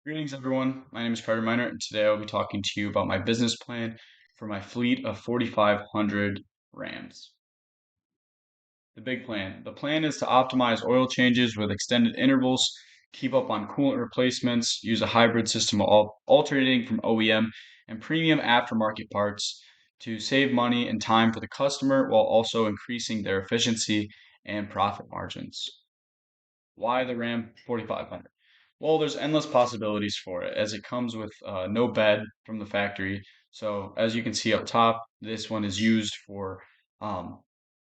Greetings, everyone. My name is Carter Miner, and today I will be talking to you about my business plan for my fleet of 4,500 Rams. The big plan. The plan is to optimize oil changes with extended intervals, keep up on coolant replacements, use a hybrid system of alternating from OEM and premium aftermarket parts to save money and time for the customer while also increasing their efficiency and profit margins. Why the Ram 4500? Well, there's endless possibilities for it as it comes with no bed from the factory. So as you can see up top, this one is used for um,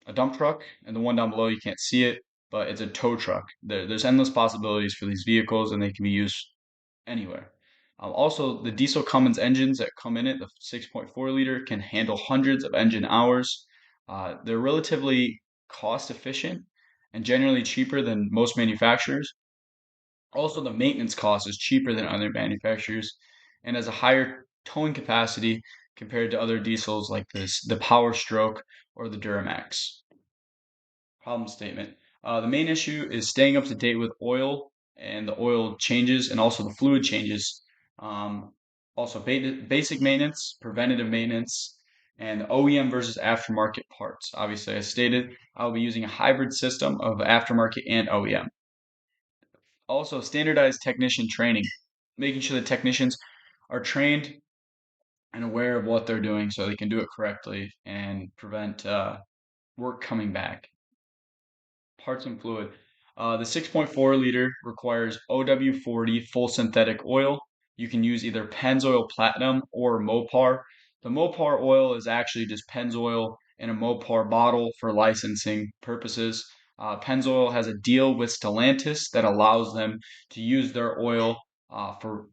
a dump truck, and the one down below you can't see it, but it's a tow truck. There's endless possibilities for these vehicles, and they can be used anywhere. Also, the diesel Cummins engines that come in it, the 6.4 liter, can handle hundreds of engine hours. They're relatively cost efficient and generally cheaper than most manufacturers. Also, the maintenance cost is cheaper than other manufacturers and has a higher towing capacity compared to other diesels like the Power Stroke or the Duramax. Problem statement. The main issue is staying up to date with oil and the oil changes and also the fluid changes. Um, Also, basic maintenance, preventative maintenance, and OEM versus aftermarket parts. Obviously, as stated, I'll be using a hybrid system of aftermarket and OEM. Also, standardized technician training, making sure the technicians are trained and aware of what they're doing so they can do it correctly and prevent work coming back. Parts and fluid. The 6.4 liter requires OW40 full synthetic oil. You can use either Pennzoil Platinum or Mopar. The Mopar oil is actually just Pennzoil in a Mopar bottle for licensing purposes. Pennzoil has a deal with Stellantis that allows them to use their oil for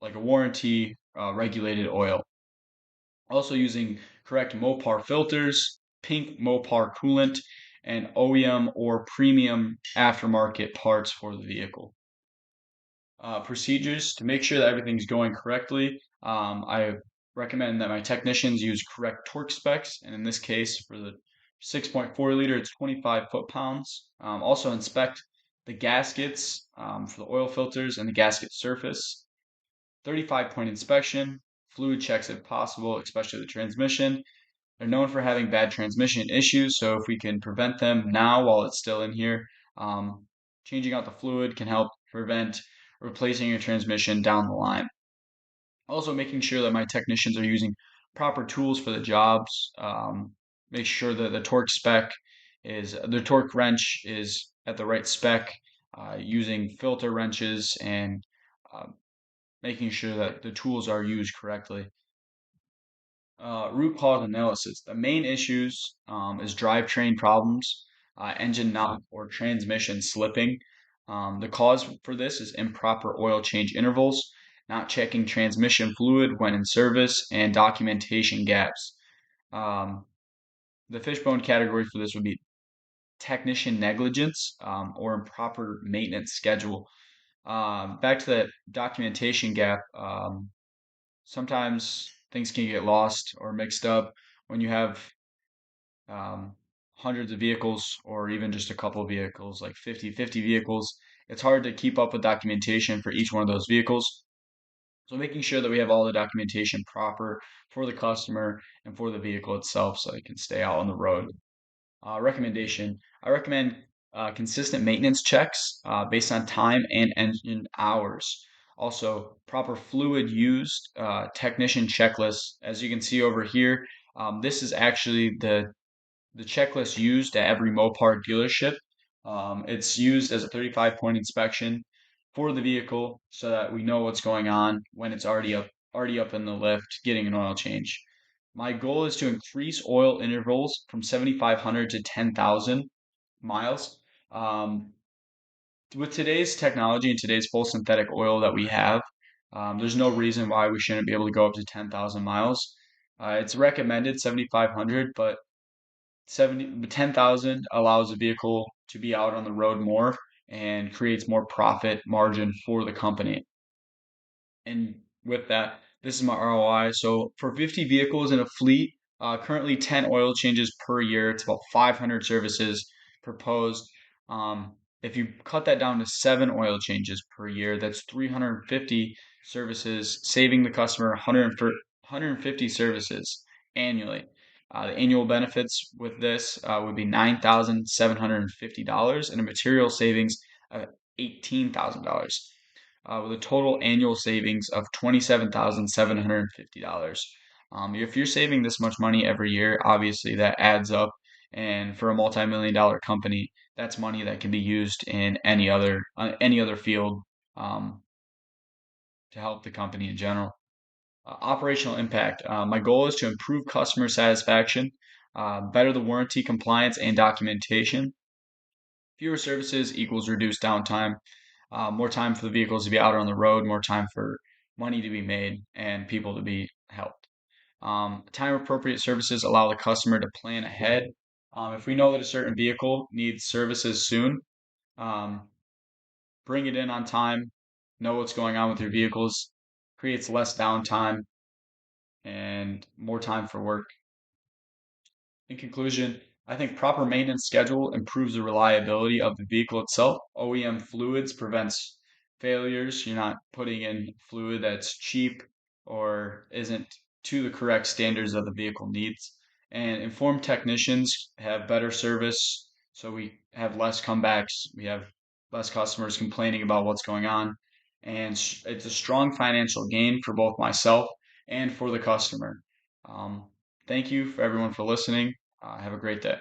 like a warranty regulated oil. Also using correct Mopar filters, pink Mopar coolant, and OEM or premium aftermarket parts for the vehicle. Procedures to make sure that everything's going correctly. I recommend that my technicians use correct torque specs, and in this case, for the 6.4 liter, it's 25 foot-pounds. Also inspect the gaskets for the oil filters and the gasket surface. 35-point inspection, fluid checks if possible, especially the transmission. They're known for having bad transmission issues, so if we can prevent them now while it's still in here, um, changing out the fluid can help prevent replacing your transmission down the line. Also, making sure that my technicians are using proper tools for the jobs. Make sure that the torque wrench is at the right spec. Using filter wrenches and uh, making sure that the tools are used correctly. Root cause analysis. The main issues is drivetrain problems, engine knock, or transmission slipping. The cause for this is improper oil change intervals, not checking transmission fluid when in service, and documentation gaps. Um, the fishbone category for this would be technician negligence or improper maintenance schedule. Back to that documentation gap. Sometimes things can get lost or mixed up when you have um, hundreds of vehicles or even just a couple of vehicles, like 50 vehicles. It's hard to keep up with documentation for each one of those vehicles. So making sure that we have all the documentation proper for the customer and for the vehicle itself so it can stay out on the road. Recommendation. I recommend consistent maintenance checks based on time and engine hours. Also, proper fluid used, technician checklists. As you can see over here, this is actually the checklist used at every Mopar dealership. It's used as a 35-point inspection for the vehicle so that we know what's going on when it's already up in the lift getting an oil change. My goal is to increase oil intervals from 7,500 to 10,000 miles. Um, with today's technology and today's full synthetic oil that we have, there's no reason why we shouldn't be able to go up to 10,000 miles. It's recommended 7,500, but 10,000 allows a vehicle to be out on the road more and creates more profit margin for the company. And with that, this is my ROI. So for 50 vehicles in a fleet, currently 10 oil changes per year. It's about 500 services proposed. If you cut that down to 7 oil changes per year, that's 350 services, saving the customer 150 services annually. The annual benefits with this would be $9,750 and a material savings of $18,000, with a total annual savings of $27,750. If you're saving this much money every year, obviously that adds up. And for a multi-million dollar company, that's money that can be used in any other field um, to help the company in general. Operational impact. My goal is to improve customer satisfaction, better the warranty compliance and documentation. Fewer services equals reduced downtime, more time for the vehicles to be out on the road, more time for money to be made, and people to be helped. Time appropriate services allow the customer to plan ahead. If we know that a certain vehicle needs services soon, um, bring it in on time, know what's going on with your vehicles, creates less downtime and more time for work. In conclusion, I think proper maintenance schedule improves the reliability of the vehicle itself. OEM fluids prevents failures. You're not putting in fluid that's cheap or isn't to the correct standards that the vehicle needs. And informed technicians have better service, so we have less comebacks. We have less customers complaining about what's going on. And it's a strong financial gain for both myself and for the customer. Um, Thank you for everyone for listening. Have a great day.